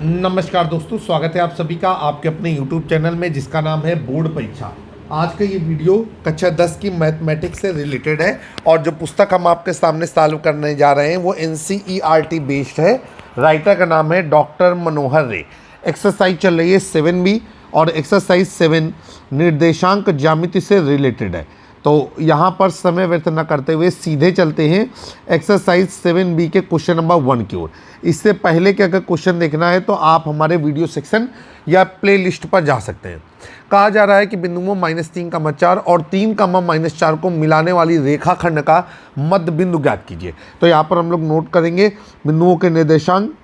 नमस्कार दोस्तों, स्वागत है आप सभी का आपके अपने YouTube चैनल में जिसका नाम है बोर्ड परीक्षा। आज का ये वीडियो कक्षा 10 की मैथमेटिक्स से रिलेटेड है और जो पुस्तक हम आपके सामने सॉल्व करने जा रहे हैं वो NCERT बेस्ड है। राइटर का नाम है डॉक्टर मनोहर रे। एक्सरसाइज चल रही है 7B और एक्सरसाइज 7 निर्देशांक ज्यामिति से रिलेटेड है। तो यहाँ पर समय व्यर्थ न करते हुए सीधे चलते हैं एक्सरसाइज 7B के क्वेश्चन नंबर 1 की ओर। इससे पहले कि अगर क्वेश्चन देखना है तो आप हमारे वीडियो सेक्शन या प्लेलिस्ट पर जा सकते हैं। कहा जा रहा है कि बिंदुओं -3,4 और 3,-4 को मिलाने वाली रेखाखंड का मध्य बिंदु ज्ञात कीजिए। तो यहाँ पर हम लोग नोट करेंगे बिंदुओं के निर्देशांक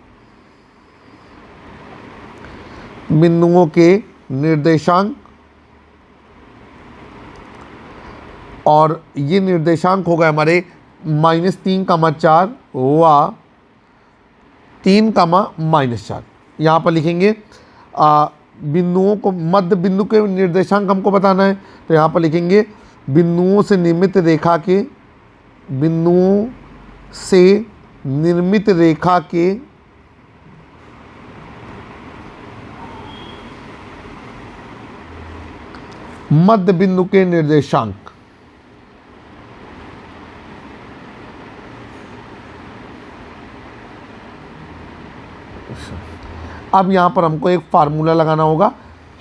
और ये निर्देशांक होगा हमारे -3,4 व 3,-4। यहाँ पर लिखेंगे बिंदुओं को मध्य बिंदु के निर्देशांक हमको बताना है। तो यहाँ पर लिखेंगे बिंदुओं से निर्मित रेखा के मध्य बिंदु के निर्देशांक। अब यहाँ पर हमको एक फार्मूला लगाना होगा।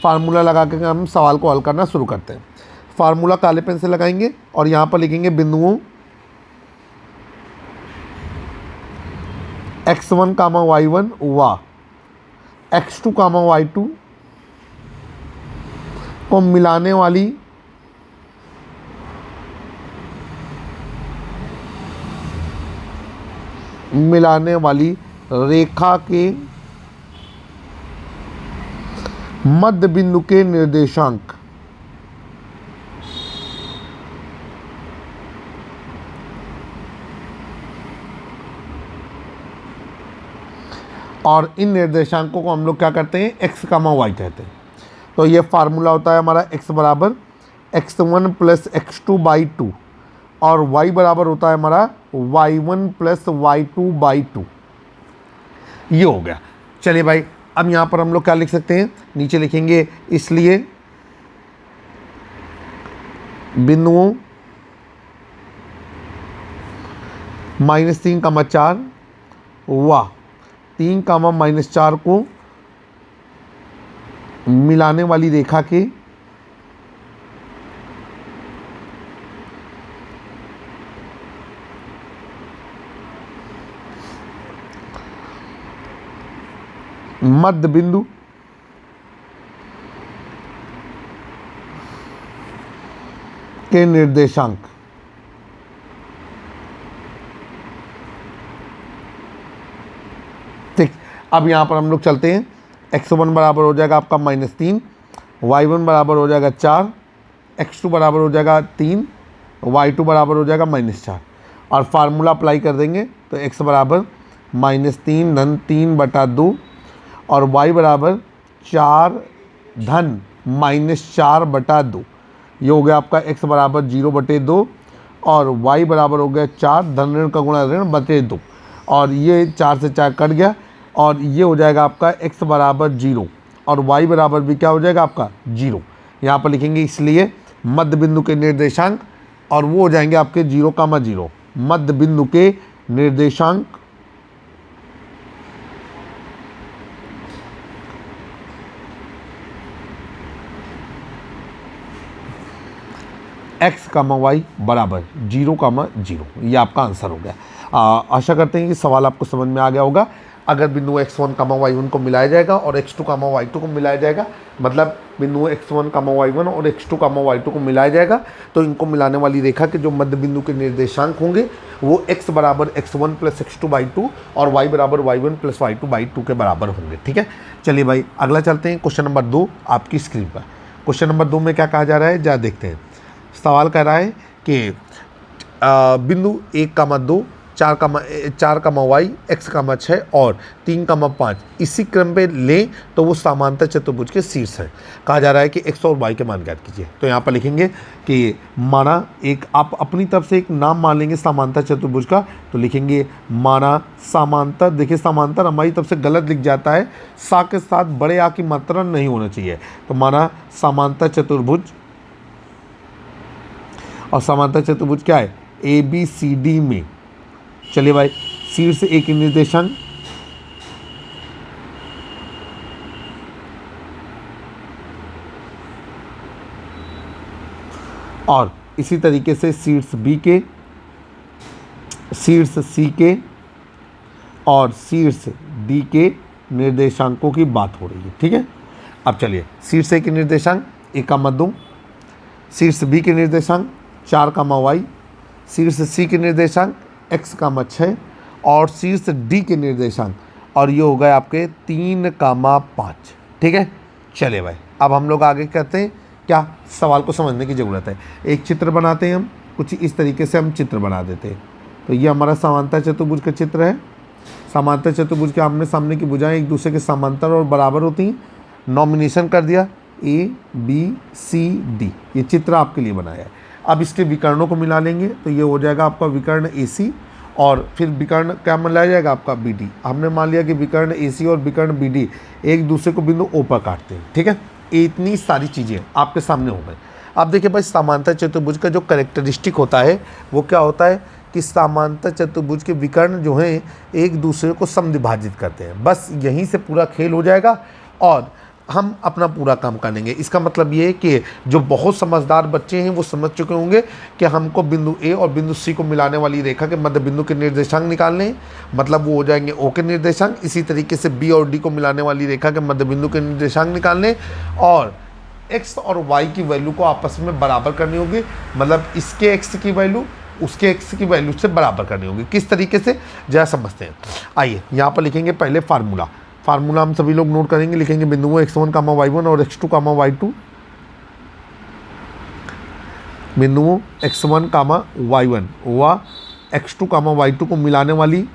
फार्मूला लगा के हम सवाल को हल करना शुरू करते हैं। फार्मूला काले पेन से लगाएंगे और यहाँ पर लिखेंगे बिंदुओं x1, y1 व x2, y2 को मिलाने वाली रेखा के मध्य बिंदु के निर्देशांक। और इन निर्देशांकों को हम लोग क्या करते हैं, x, y कहते हैं। तो ये फार्मूला होता है हमारा x बराबर x1 + x2/2 और y बराबर होता है हमारा y1 + y2/2। ये हो गया। चलिए भाई, अब यहाँ पर हम लोग क्या लिख सकते हैं, नीचे लिखेंगे इसलिए बिंदुओं -3,4 व 3,-4 को मिलाने वाली रेखा के मध्य बिंदु के निर्देशांक। ठीक, अब यहां पर हम लोग चलते हैं। x1 बराबर हो जाएगा आपका -3, y1 बराबर हो जाएगा 4, x2 बराबर हो जाएगा 3, y2 बराबर हो जाएगा -4 और फार्मूला अप्लाई कर देंगे। तो x बराबर -3 धन 3/2 और y बराबर 4 धन -4/2। ये हो गया आपका x बराबर 0/2 और y बराबर हो गया 4 धन ऋण का गुणा ऋण बटे 2 और ये 4 से 4 कट गया और ये हो जाएगा आपका x बराबर 0 और y बराबर भी क्या हो जाएगा आपका 0। यहाँ पर लिखेंगे इसलिए मध्य बिंदु के निर्देशांक और वो हो जाएंगे आपके 0,0। मध्य बिंदु के निर्देशांक x, y बराबर 0,0। ये आपका आंसर हो गया। आशा करते हैं कि सवाल आपको समझ में आ गया होगा। अगर बिंदु x1, y1 को मिलाया जाएगा और x2, y2 को मिलाया जाएगा, मतलब बिंदु x1, y1 और x2, y2 को मिलाया जाएगा, तो इनको मिलाने वाली रेखा के जो मध्य बिंदु के निर्देशांक होंगे वो x बराबर x1 + x2/2 और y बराबर y1 + y2/2 के बराबर होंगे। ठीक है, चलिए भाई अगला चलते हैं। क्वेश्चन नंबर 2 आपकी स्क्रीन पर। क्वेश्चन नंबर 2 में क्या कहा जा रहा है, जा देखते हैं। सवाल कह रहा है कि बिंदु 1, 2 4, x, 6 और 3, 5 इसी क्रम पे लें तो वो समांतर चतुर्भुज के शीर्ष है। कहा जा रहा है कि x और y के मान ज्ञात कीजिए। तो यहाँ पर लिखेंगे कि माना एक आप अपनी तरफ से एक नाम मान लेंगे समांतर चतुर्भुज का, तो लिखेंगे माना समांतर। देखिए समांतर हमारी तरफ से गलत लिख जाता है, सा के साथ बड़े आ की मात्रा नहीं होना चाहिए। तो माना समांतर चतुर्भुज, और समांतर चतुर्भुज क्या है, ABCD में, चलिए भाई, शीर्ष एक निर्देशांक, और इसी तरीके से शीर्ष B के, शीर्ष C के और शीर्ष D के निर्देशांकों की बात हो रही है। ठीक है, अब चलिए शीर्ष A के निर्देशांक 1, 2, शीर्ष B के निर्देशांक 4, शीर्ष C के निर्देशांक x, 6 और शीर्ष D के निर्देशांक, और ये हो गए आपके 3, 5। ठीक है, चलिए भाई अब हम लोग आगे करते हैं। क्या सवाल को समझने की ज़रूरत है। एक चित्र बनाते हैं हम, कुछ इस तरीके से हम चित्र बना देते हैं। तो ये हमारा समांतर चतुर्भुज का चित्र है। समांतर चतुर्भुज के आमने सामने की भुजाएं एक दूसरे के समांतर और बराबर होती हैं। नॉमिनेशन कर दिया ABCD, ये चित्र आपके लिए बनाया है। अब इसके विकर्णों को मिला लेंगे तो ये हो जाएगा आपका विकर्ण AC, और फिर विकर्ण क्या मिलाया जाएगा आपका BD। हमने मान लिया कि विकर्ण AC और विकर्ण BD एक दूसरे को बिंदु O पर काटते हैं। ठीक है, इतनी सारी चीज़ें आपके सामने हो गई। अब देखिए भाई, समांतर चतुर्भुज का जो कैरेक्टरिस्टिक होता है वो क्या होता है कि समांतर चतुर्भुज के विकर्ण जो हैं एक दूसरे को समद्विभाजित करते हैं। बस यहीं से पूरा खेल हो जाएगा और हम अपना पूरा काम कर लेंगे। इसका मतलब ये है कि जो बहुत समझदार बच्चे हैं वो समझ चुके होंगे कि हमको बिंदु A और बिंदु C को मिलाने वाली रेखा के मध्य बिंदु के निर्देशांक निकालने हैं, मतलब वो हो जाएंगे O के निर्देशांक। इसी तरीके से B और D को मिलाने वाली रेखा के मध्य बिंदु के निर्देशांक निकालने, और x और y की वैल्यू को आपस में बराबर करनी होगी, मतलब इसके x की वैल्यू उसके x की वैल्यू से बराबर करनी होगी। किस तरीके से, जरा समझते हैं। आइए यहाँ पर लिखेंगे पहले फार्मूला हम सभी लोग नोट करेंगे। लिखेंगे बिंदुओं x1, y1 और x2, y2, बिंदुओं x1, y1 व x2, y2 को मिलाने वाली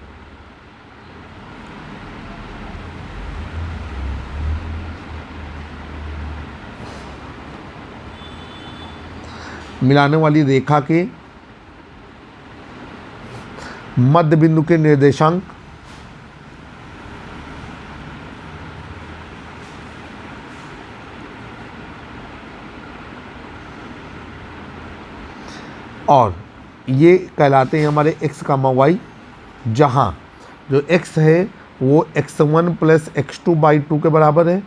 रेखा के मध्य बिंदु के निर्देशांक और ये कहलाते हैं हमारे x, y, जहाँ जो x है वो x1 + x2/2 के बराबर है,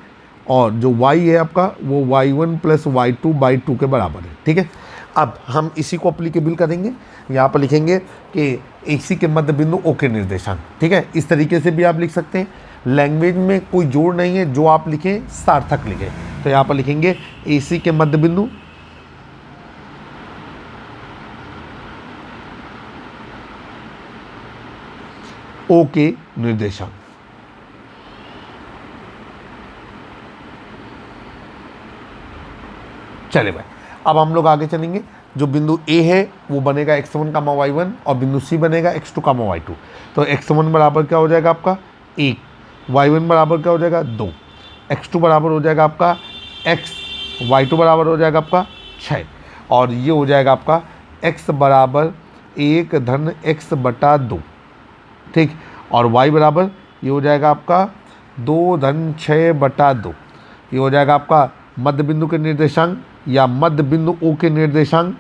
और जो y है आपका वो y1 + y2/2 के बराबर है। ठीक है, अब हम इसी को अप्लीकेबल करेंगे। यहाँ पर लिखेंगे कि AC के मध्य बिंदु O के निर्देशांक। ठीक है, इस तरीके से भी आप लिख सकते हैं। लैंग्वेज में कोई जोड़ नहीं है, जो आप लिखें सार्थक लिखें। तो यहाँ पर लिखेंगे AC के मध्य बिंदु O के निर्देशांक। चले भाई, अब हम लोग आगे चलेंगे। जो बिंदु A है वो बनेगा x1, y1 और बिंदु C बनेगा x2, y2। तो x1 बराबर क्या हो जाएगा आपका 1, y1 बराबर क्या हो जाएगा 2, x2 बराबर हो जाएगा आपका x, y2 बराबर हो जाएगा आपका 6, और ये हो जाएगा आपका x बराबर 1 धन x/2। ठीक, और y बराबर ये हो जाएगा आपका 2 धन 6/2। ये हो जाएगा आपका मध्य बिंदु के निर्देशांक या मध्य बिंदु O के निर्देशांक,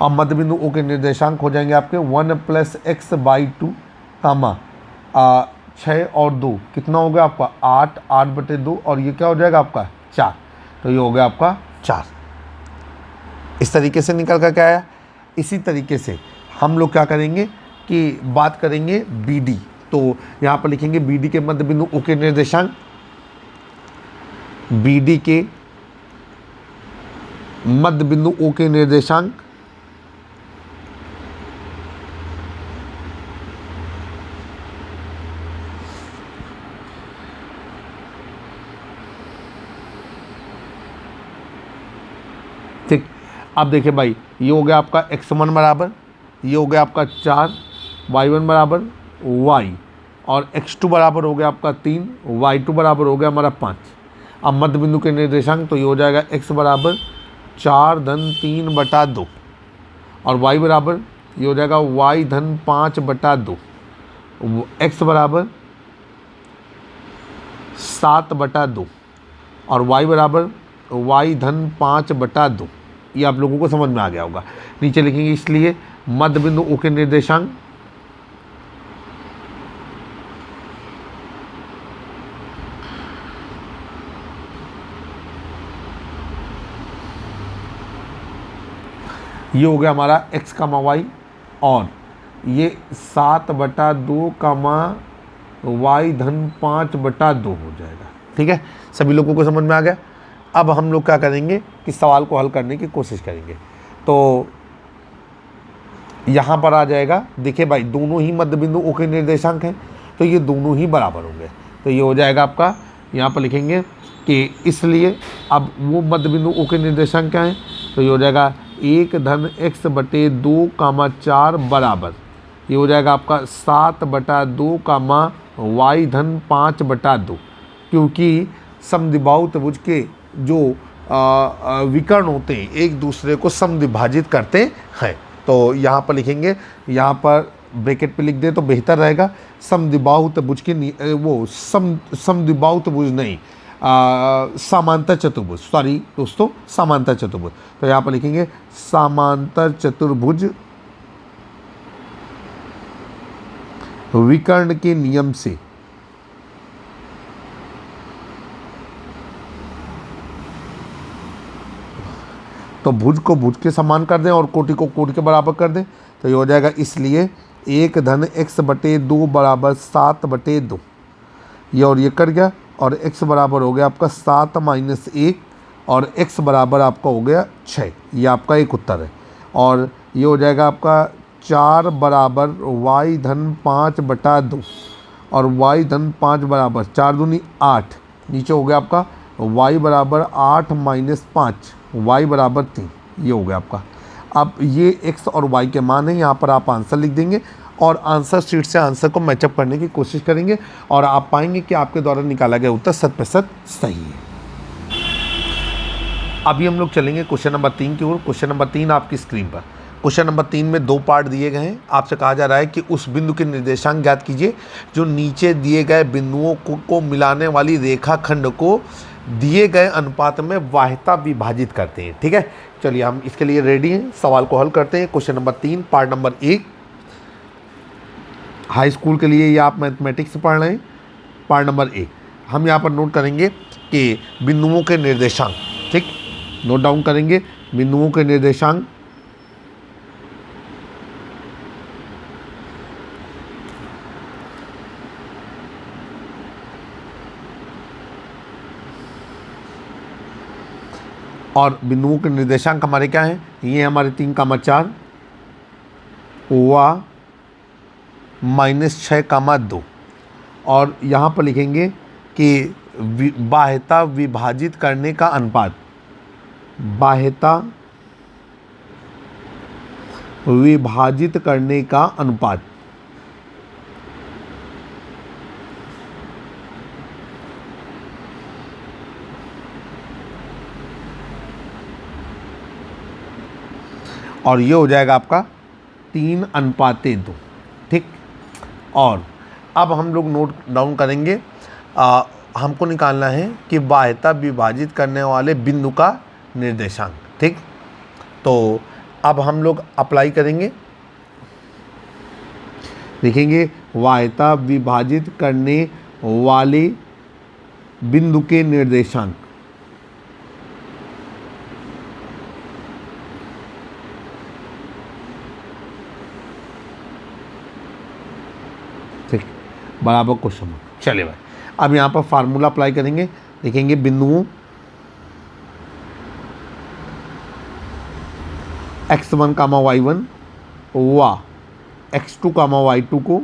और मध्य बिंदु O के निर्देशांक हो जाएंगे आपके 1 + x/2, 6 और 2 कितना हो गया आपका 8, 8/2, और ये क्या हो जाएगा आपका 4। तो ये हो गया आपका 4। इस तरीके से निकल कर क्या आया। इसी तरीके से हम लोग क्या करेंगे कि बात करेंगे BD। तो यहाँ पर लिखेंगे BD के मध्य बिंदु O के निर्देशांक, BD के मध्य बिंदु O के निर्देशांक, ठीक। अब देखिए भाई, ये हो गया आपका x1 बराबर, ये हो गया आपका 4, y1 बराबर y, और x2 बराबर हो गया आपका 3, y2 बराबर हो गया हमारा 5। अब मध्य बिंदु के निर्देशांक तो ये हो जाएगा x बराबर 4 धन 3 बटा 2, और y बराबर ये हो जाएगा y धन 5 बटा 2, x बराबर 7 बटा 2, और y बराबर y धन 5 बटा 2। ये आप लोगों को समझ में आ गया होगा। नीचे लिखेंगे इसलिए मध्य बिंदु O के निर्देशांक ये हो गया हमारा x कामा y, और ये 7 बटा 2 कामा y धन 5 बटा 2 हो जाएगा। ठीक है, सभी लोगों को समझ में आ गया। अब हम लोग क्या करेंगे कि सवाल को हल करने की कोशिश करेंगे। तो यहाँ पर आ जाएगा, देखिए भाई दोनों ही मध्य बिंदु O के निर्देशांक हैं, तो ये दोनों ही बराबर होंगे। तो ये हो जाएगा आपका, यहाँ पर लिखेंगे कि इसलिए अब वो मध्य बिंदु O के निर्देशांक क्या हैं, तो ये हो जाएगा 1 धन x बटे 2 कामा 4 बराबर, ये हो जाएगा आपका 7 बटा 2 कामा y धन 5 बटा 2। क्योंकि समद्विबाहु त्रिभुज के जो विकर्ण होते हैं एक दूसरे को समद्विभाजित करते हैं। तो यहाँ पर लिखेंगे, यहाँ पर ब्रैकेट पे लिख दे तो बेहतर रहेगा। समद्विबाहु त्रिभुज के वो समद्विबाहु त्रिभुज नहीं, समांतर चतुर्भुज, सॉरी दोस्तों, समांतर चतुर्भुज। तो यहाँ पर लिखेंगे समांतर चतुर्भुज विकर्ण के नियम से तो भुज को भुज के समान कर दें और कोटि को कोटि के बराबर कर दें। तो ये हो जाएगा इसलिए 1 धन x बटे 2 बराबर 7 बटे 2, ये और ये कर गया, और x बराबर हो गया आपका 7 माइनस 1, और x बराबर आपका हो गया 6। ये आपका एक उत्तर है। और ये हो जाएगा आपका 4 बराबर y धन 5 बटा 2, और y धन 5 बराबर 4 दूनी 8, नीचे हो गया आपका y बराबर 8 माइनस 5, y बराबर 3। ये हो गया आपका। अब ये x और y के मान हैं, यहाँ पर आप आंसर लिख देंगे और आंसर शीट से आंसर को मैचअप करने की कोशिश करेंगे, और आप पाएंगे कि आपके द्वारा निकाला गया उत्तर 100% सही है। अभी हम लोग चलेंगे क्वेश्चन नंबर 3 की ओर। क्वेश्चन नंबर 3 आपकी स्क्रीन पर। क्वेश्चन नंबर 3 में 2 पार्ट दिए गए हैं। आपसे कहा जा रहा है कि उस बिंदु के निर्देशांक ज्ञात कीजिए जो नीचे दिए गए बिंदुओं को मिलाने वाली रेखाखंड को दिए गए अनुपात में वाहिता विभाजित करते हैं। ठीक है, चलिए हम इसके लिए रेडी हैं, सवाल को हल करते हैं। Question number 3 part number 1, high school के लिए ये आप मैथमेटिक्स पढ़ रहे हैं। पार्ट नंबर 1 हम यहाँ पर नोट करेंगे कि बिंदुओं के निर्देशांक, ठीक, नोट डाउन करेंगे बिंदुओं के निर्देशांक। और बिंदुओं के निर्देशांक हमारे क्या हैं, ये हमारे 3,4 वा -6,2, और यहाँ पर लिखेंगे कि बाह्यता विभाजित करने का अनुपात, बाह्यता विभाजित करने का अनुपात। और ये हो जाएगा आपका 3:2। ठीक, और अब हम लोग नोट डाउन करेंगे, हमको निकालना है कि बाह्यता विभाजित करने वाले बिंदु का निर्देशांक। ठीक, तो अब हम लोग अप्लाई करेंगे, लिखेंगे बाह्यता विभाजित करने वाले बिंदु के निर्देशांक। ठीक, बराबर क्वेश्चन मार्क। चलिए भाई, अब यहाँ पर फार्मूला अप्लाई करेंगे, लिखेंगे बिंदुओं x1 कामा y1 व x2 कामा y2 को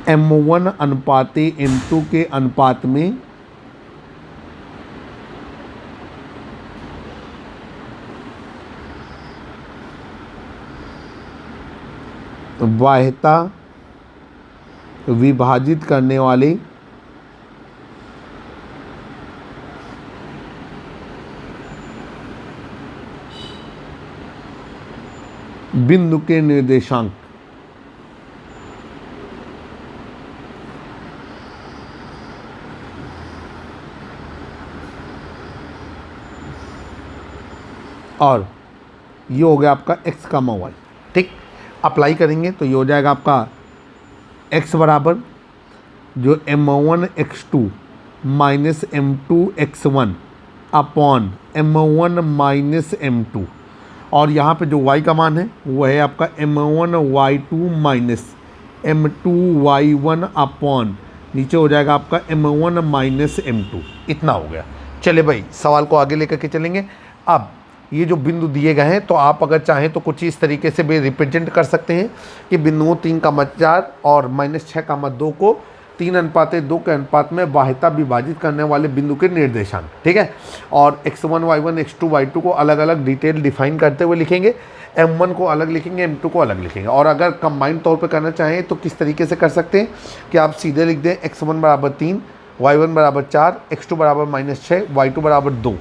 m1 अनुपाते m2 के अनुपात में बाह्यता विभाजित करने वाले बिंदु के निर्देशांक और ये हो गया आपका x कामा वाई। ठीक, अप्लाई करेंगे तो ये हो जाएगा आपका x बराबर जो m1 x2 minus m2 x1 upon m1 minus m2, और यहाँ पे जो y का मान है वो है आपका m1 y2 minus m2 y1 upon नीचे हो जाएगा आपका m1 माइनस m2। इतना हो गया। चले भाई सवाल को आगे लेकर के चलेंगे। अब ये जो बिंदु दिए गए हैं तो आप अगर चाहें तो कुछ इस तरीके से भी रिप्रेजेंट कर सकते हैं कि बिंदुओं 3,4 और -6,2 को 3:2 के अनुपात में बाह्यता विभाजित करने वाले बिंदु के निर्देशांक। ठीक है, और x1 y1 x2 y2 को अलग अलग डिटेल डिफाइन करते हुए लिखेंगे, m1 को अलग लिखेंगे, m2 को अलग लिखेंगे। और अगर कंबाइंड तौर पे करना चाहें तो किस तरीके से कर सकते हैं कि आप सीधे लिख दें x1 बराबर 3, y1 बराबर 4, x2 बराबर -6, y2 बराबर 2,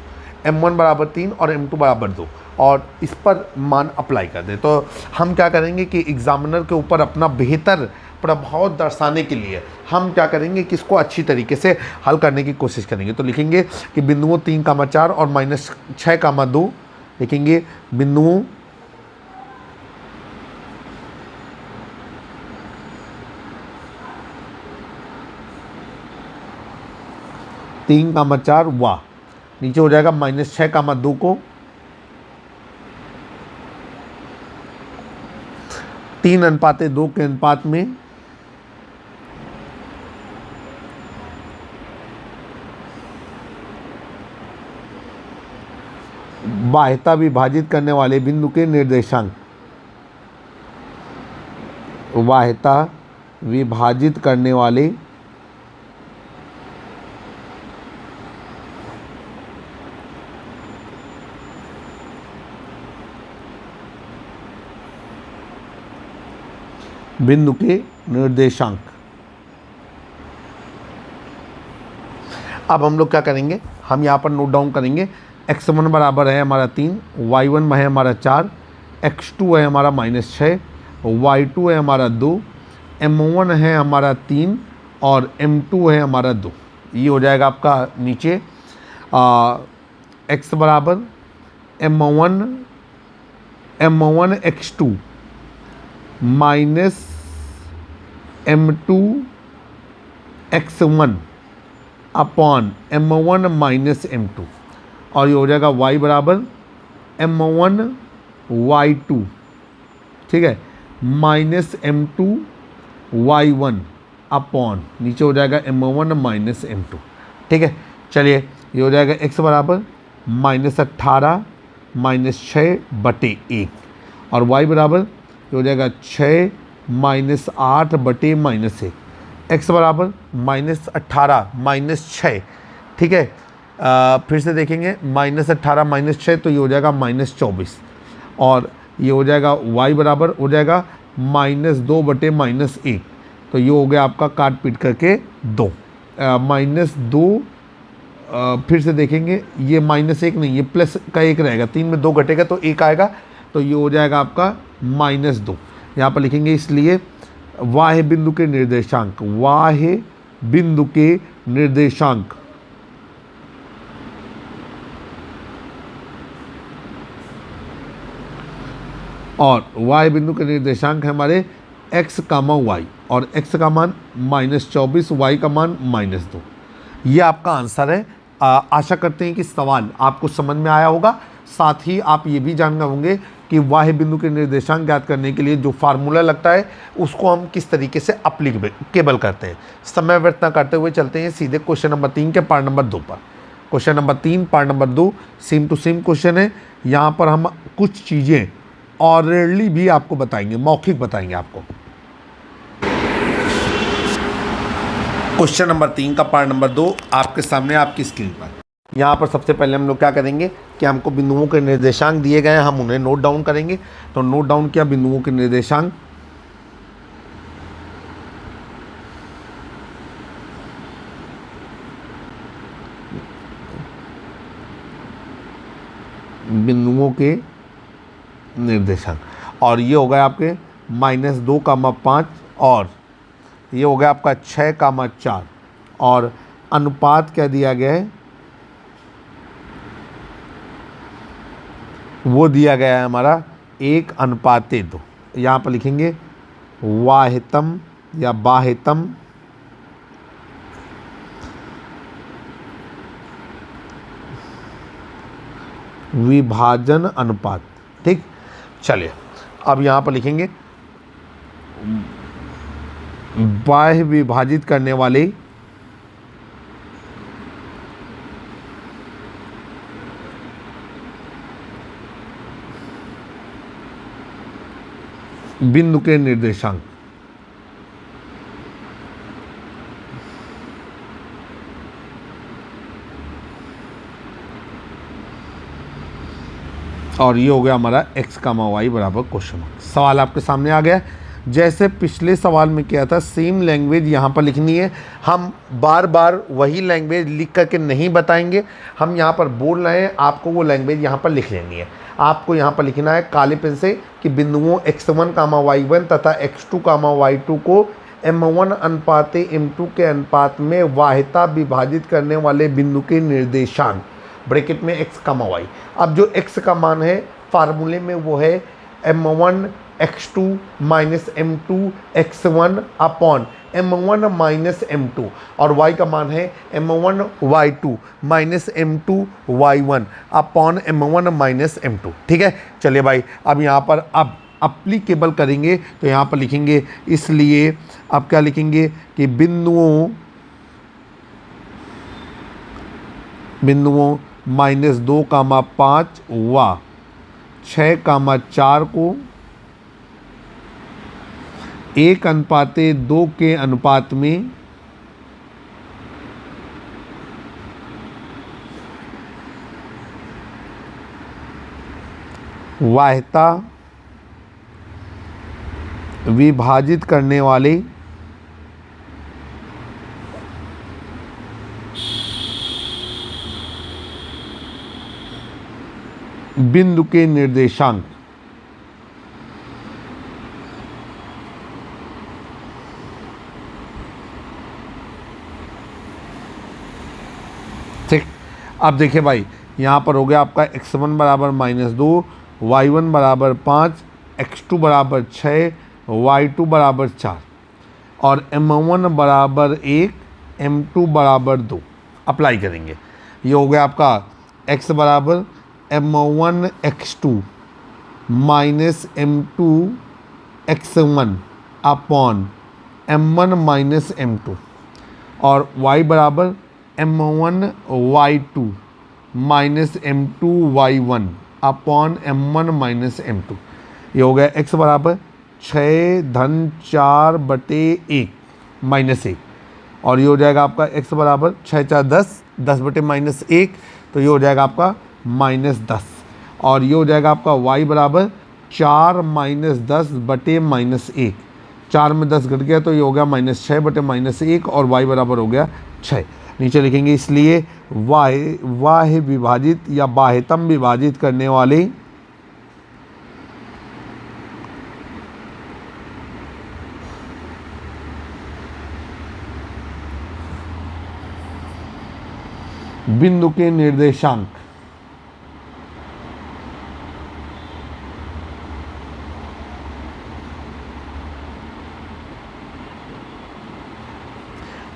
m1 बराबर 3 और m2 बराबर 2, और इस पर मान अप्लाई कर दें। तो हम क्या करेंगे कि एग्जामिनर के ऊपर अपना बेहतर प्रभाव दर्शाने के लिए हम क्या करेंगे कि इसको अच्छी तरीके से हल करने की कोशिश करेंगे। तो लिखेंगे कि बिंदुओं 3,4 और -6,2 लिखेंगे, बिंदुओं 3,4 वा नीचे हो जाएगा -6,2 को 3:2 के अनुपात में बाह्यता विभाजित करने वाले बिंदु के निर्देशांक, बाह्यता विभाजित करने वाले बिंदु के निर्देशांक। अब हम लोग क्या करेंगे, हम यहाँ पर नोट डाउन करेंगे। x1 बराबर है हमारा 3, y1 है हमारा 4, x2 है हमारा -6, y2 है हमारा 2, m1 है हमारा 3 और m2 है हमारा 2। ये हो जाएगा आपका नीचे x बराबर m1 x2 minus m2 x1 upon m1 minus m2, और ये हो जाएगा y बराबर m1 y2, ठीक है, माइनस m2 y1 अपॉन नीचे हो जाएगा m1 माइनस m2। ठीक है, चलिए ये हो जाएगा x बराबर -18 -6/1 और y बराबर ये हो जाएगा 6 -8/-1। x बराबर -18 -6। ठीक है, फिर से देखेंगे -18 -6 तो ये हो जाएगा -24, और ये हो जाएगा y बराबर हो जाएगा -2/-1, तो ये हो गया आपका काट पीट करके 2 -2। फिर से देखेंगे ये -1 नहीं, ये प्लस का 1 रहेगा, 3 में 2 घटेगा तो 1 आएगा, तो ये हो जाएगा आपका -2। यहाँ पर लिखेंगे इसलिए वाह्य बिंदु के निर्देशांक, वाह्य बिंदु के निर्देशांक और वाह्य बिंदु के निर्देशांक है हमारे x, y, और x का मान -24, y का मान -2। ये आपका आंसर है। आशा करते हैं कि सवाल आपको समझ में आया होगा। साथ ही आप ये भी जान गए होंगे कि वाह्य बिंदु के निर्देशांक ज्ञात करने के लिए जो फार्मूला लगता है उसको हम किस तरीके से अप्लीकेबल करते हैं। समय व्यर्थ न करते हुए चलते हैं सीधे क्वेश्चन नंबर 3 के पार्ट नंबर 2 पर। Question number 3 part number 2 same to same question है। यहाँ पर हम कुछ चीज़ें ऑरली भी आपको बताएंगे, मौखिक बताएंगे आपको। क्वेश्चन नंबर 3 का पार्ट नंबर 2 आपके सामने आपकी स्क्रीन पर। यहाँ पर सबसे पहले हम लोग क्या करेंगे कि हमको बिंदुओं के निर्देशांक दिए गए हैं, हम उन्हें नोट डाउन करेंगे। तो नोट डाउन किया बिंदुओं के निर्देशांक, बिंदुओं के निर्देशांक। और ये हो गया आपके -2, 5 और ये हो गया आपका 6, 4 और अनुपात क्या दिया गया है, वो दिया गया है हमारा 1:2। यहाँ पर लिखेंगे वाहितम या बाहितम विभाजन अनुपात। ठीक, चलिए अब यहाँ पर लिखेंगे बाह्य विभाजित करने वाले बिंदु के निर्देशांक। और ये हो गया हमारा x, y बराबर क्वेश्चन। सवाल आपके सामने आ गया। जैसे पिछले सवाल में किया था, सेम लैंग्वेज यहाँ पर लिखनी है। हम बार बार वही लैंग्वेज लिख करके नहीं बताएंगे, हम यहाँ पर बोल रहे हैं, आपको वो लैंग्वेज यहाँ पर लिख लेनी है। आपको यहाँ पर लिखना है काले पेन से कि बिंदुओं x1, y1 तथा x2, y2 को m1 अनुपाते m2 के अनुपात में वाहिता विभाजित करने वाले बिंदु के निर्देशांक ब्रैकेट में x, y। अब जो x का मान है फार्मूले में वो है m1 x2 minus m2 x1 upon m1 minus m2 और y का मान है m1 y2 minus m2 y1 upon m1 minus m2। ठीक है, चलिए भाई अब यहाँ पर अब अप्लीकेबल करेंगे तो यहाँ पर लिखेंगे, इसलिए अब क्या लिखेंगे कि बिंदुओं -2, 5 व 6, 4 को 1:2 के अनुपात में वाहिता विभाजित करने वाले बिंदु के निर्देशांक। ठीक, अब देखिए भाई यहाँ पर हो गया आपका x1 बराबर -2, y1 बराबर 5, x2 बराबर 6, y2 बराबर 4 और m1 बराबर 1, m2 बराबर 2 अप्लाई करेंगे। ये हो गया आपका x बराबर m1 x2 minus m2 x1 upon m1 minus m2 और y बराबर m1 y2 minus m2 y1 upon m1 minus m2। ये हो गया x बराबर 6-4/1 माइनस 1 और ये हो जाएगा आपका x बराबर 6×4 10, 10/-1 तो ये हो जाएगा आपका -10 और ये हो जाएगा आपका y बराबर 4 - 10/-1, 4 में 10 घट गया तो ये हो गया -6/-1 और y बराबर हो गया 6। नीचे लिखेंगे इसलिए वाह्य विभाजित या बाह्यतम विभाजित करने वाले बिंदु के निर्देशांक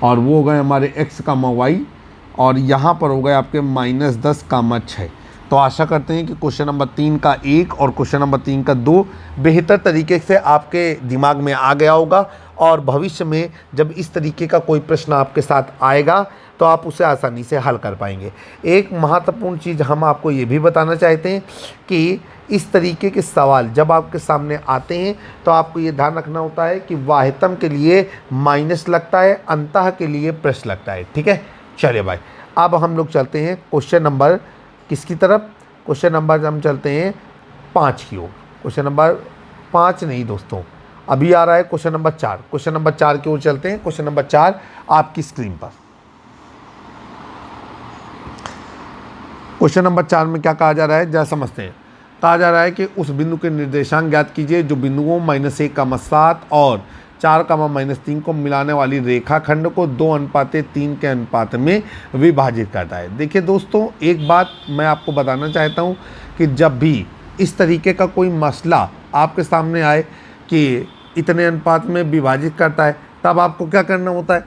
और वो हो गए हमारे x, y और यहाँ पर हो गए आपके -10, 6। तो आशा करते हैं कि क्वेश्चन नंबर 3 का 1 और क्वेश्चन नंबर 3 का 2 बेहतर तरीके से आपके दिमाग में आ गया होगा और भविष्य में जब इस तरीके का कोई प्रश्न आपके साथ आएगा तो आप उसे आसानी से हल कर पाएंगे। एक महत्वपूर्ण चीज़ हम आपको ये भी बताना चाहते हैं कि इस तरीके के सवाल जब आपके सामने आते हैं तो आपको ये ध्यान रखना होता है कि वाहितम के लिए माइनस लगता है, अंतः के लिए प्लस लगता है। ठीक है, चलिए भाई अब हम लोग चलते हैं क्वेश्चन नंबर किसकी तरफ, क्वेश्चन नंबर हम चलते हैं 5 की ओर। क्वेश्चन नंबर 5 नहीं दोस्तों, अभी आ रहा है क्वेश्चन नंबर 4। क्वेश्चन नंबर 4 की ओर चलते हैं। क्वेश्चन नंबर 4 आपकी स्क्रीन पर। क्वेश्चन नंबर 4 में क्या कहा जा रहा है, जरा समझते हैं। कहा जा रहा है कि उस बिंदु के निर्देशांक ज्ञात कीजिए जो बिंदुओं -1, 7 और 4, -3 को मिलाने वाली रेखाखंड को 2:3 के अनुपात में विभाजित करता है। देखिए दोस्तों, एक बात मैं आपको बताना चाहता हूँ कि जब भी इस तरीके का कोई मसला आपके सामने आए कि इतने अनुपात में विभाजित करता है, तब आपको क्या करना होता है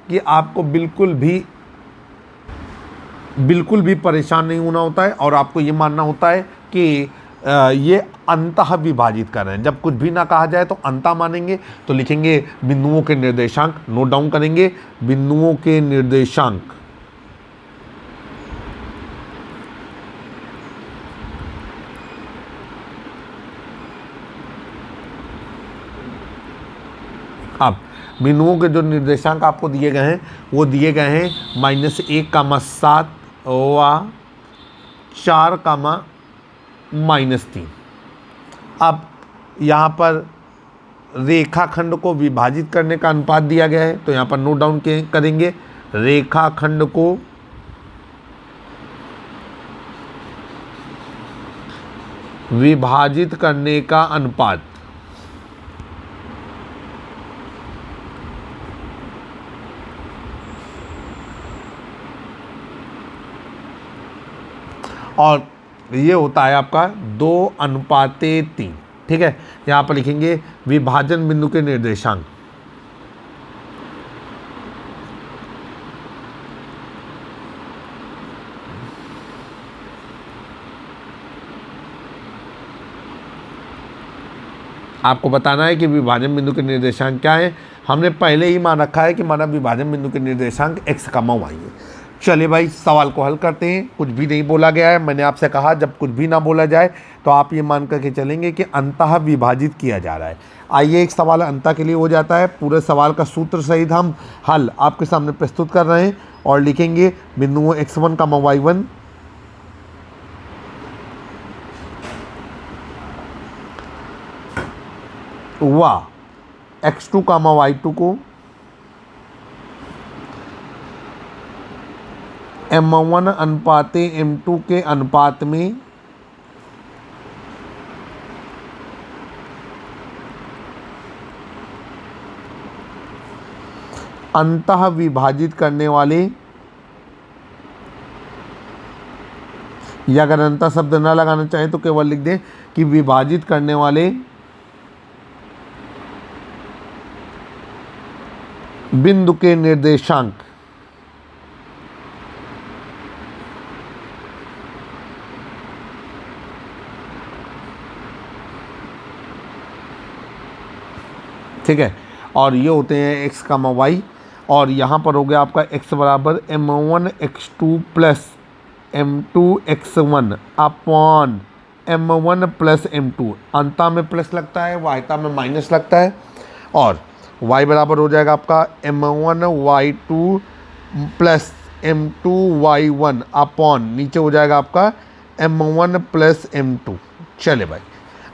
कि आपको बिल्कुल भी परेशान नहीं होना होता है और आपको ये मानना होता है कि ये अंतः विभाजित कर रहे हैं। जब कुछ भी ना कहा जाए तो अंतः मानेंगे, तो लिखेंगे बिंदुओं के निर्देशांक, नोट डाउन करेंगे बिंदुओं के निर्देशांक। अब बिंदुओं के जो निर्देशांक आपको दिए गए हैं वो दिए गए हैं -1, 7 व 4, -3। अब यहाँ पर रेखाखंड को विभाजित करने का अनुपात दिया गया है, तो यहाँ पर नोट डाउन करेंगे रेखाखंड को विभाजित करने का अनुपात। और ये होता है आपका 2:3। ठीक है, यहाँ पर लिखेंगे विभाजन बिंदु के निर्देशांक। आपको बताना है कि विभाजन बिंदु के निर्देशांक क्या है। हमने पहले ही मान रखा है कि माना विभाजन बिंदु के निर्देशांक x, y है। चलिए भाई, सवाल को हल करते हैं। कुछ भी नहीं बोला गया है, मैंने आपसे कहा जब कुछ भी ना बोला जाए तो आप ये मान करके चलेंगे कि अंतः विभाजित किया जा रहा है। आइए, एक सवाल अंतः के लिए हो जाता है। पूरे सवाल का सूत्र सहित हम हल आपके सामने प्रस्तुत कर रहे हैं और लिखेंगे बिंदुओं x1, y1 व x2, y2 को m1:m2 के अनुपात में अंतः विभाजित करने वाले, या अगर अंतः शब्द न लगाना चाहें तो केवल लिख दें कि विभाजित करने वाले बिंदु के निर्देशांक ठीक है, और ये होते हैं x, y। और यहाँ पर हो गया आपका x बराबर m1x2 plus m2x1 upon m1 plus m2। अंता में प्लस लगता है, वाहिता में माइनस लगता है। और y बराबर हो जाएगा आपका m1y2 प्लस m2y1 अपॉन नीचे हो जाएगा आपका m1 प्लस m2। चले भाई,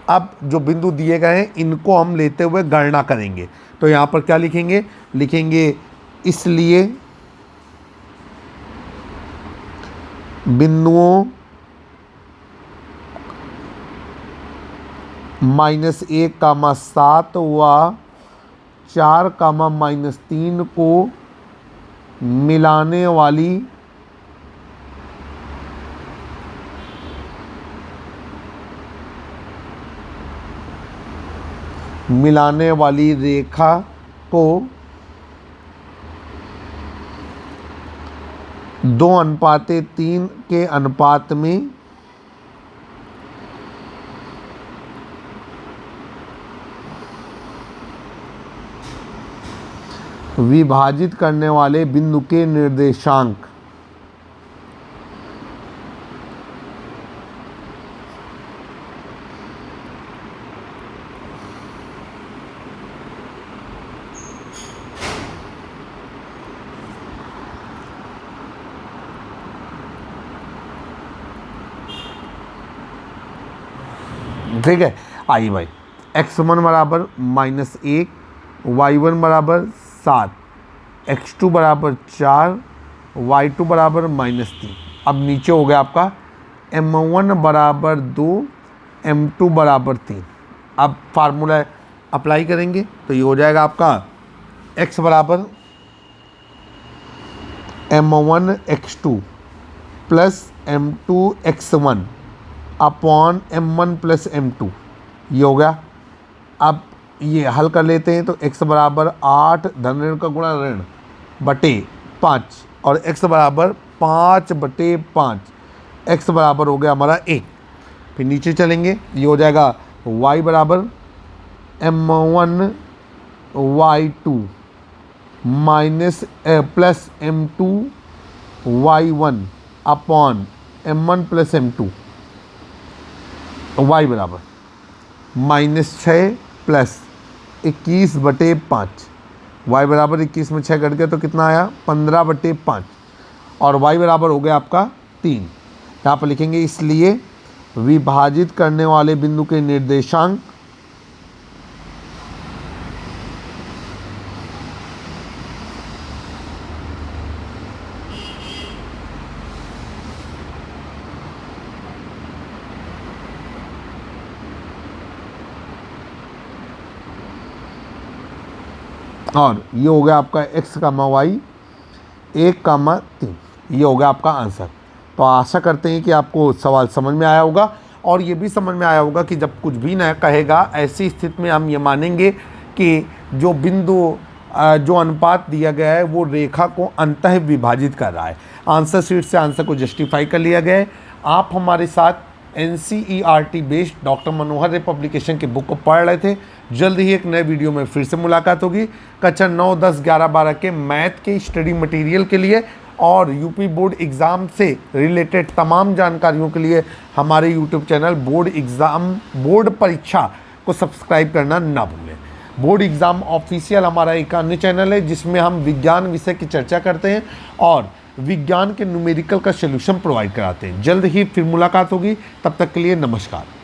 अब जो बिंदु दिए गए हैं इनको हम लेते हुए गणना करेंगे। तो यहाँ पर क्या लिखेंगे, लिखेंगे इसलिए बिंदुओं -1, 7 व 4, -3 को मिलाने वाली रेखा को 2:3 के अनुपात में विभाजित करने वाले बिंदु के निर्देशांक। ठीक है, आइए भाई, x1 बराबर -1, y1 बराबर 7, x2 बराबर 4, y2 बराबर -3। अब नीचे हो गया आपका m1 बराबर 2, m2 बराबर 3। अब फार्मूला अप्लाई करेंगे तो ये हो जाएगा आपका x बराबर m1 x2 plus m2 x1 upon m1 plus m2, ये हो गया। अब ये हल कर लेते हैं तो x बराबर 8 धन ऋण का गुणा ऋण बटे 5 और x बराबर 5 बटे 5, x बराबर हो गया हमारा 1। फिर नीचे चलेंगे, ये हो जाएगा y बराबर m1 y2 minus plus m2 y1 upon m1 plus m2, y बराबर -6 प्लस 21 बटे 5, y बराबर 21 में 6 घट गया तो कितना आया 15 बटे 5 और y बराबर हो गया आपका 3। यहाँ पर लिखेंगे इसलिए विभाजित करने वाले बिंदु के निर्देशांक और ये हो गया आपका x, y 1, 3, ये हो गया आपका आंसर। तो आशा करते हैं कि आपको सवाल समझ में आया होगा और ये भी समझ में आया होगा कि जब कुछ भी ना कहेगा ऐसी स्थिति में हम ये मानेंगे कि जो बिंदु जो अनुपात दिया गया है वो रेखा को अंतः विभाजित कर रहा है। आंसर शीट से आंसर को जस्टिफाई कर लिया गया है। आप हमारे साथ NCERT बेस्ड डॉक्टर मनोहर रे पब्लिकेशन के बुक को पढ़ रहे थे। जल्द ही एक नए वीडियो में फिर से मुलाकात होगी। कक्षा 9, 10, 11, 12 के मैथ के स्टडी मटेरियल के लिए और यूपी बोर्ड एग्ज़ाम से रिलेटेड तमाम जानकारियों के लिए हमारे यूट्यूब चैनल बोर्ड परीक्षा को सब्सक्राइब करना ना भूलें। बोर्ड एग्ज़ाम ऑफिशियल हमारा एक अन्य चैनल है जिसमें हम विज्ञान विषय की चर्चा करते हैं और विज्ञान के न्यूमेरिकल का सलूशन प्रोवाइड कराते हैं। जल्द ही फिर मुलाकात होगी, तब तक के लिए नमस्कार।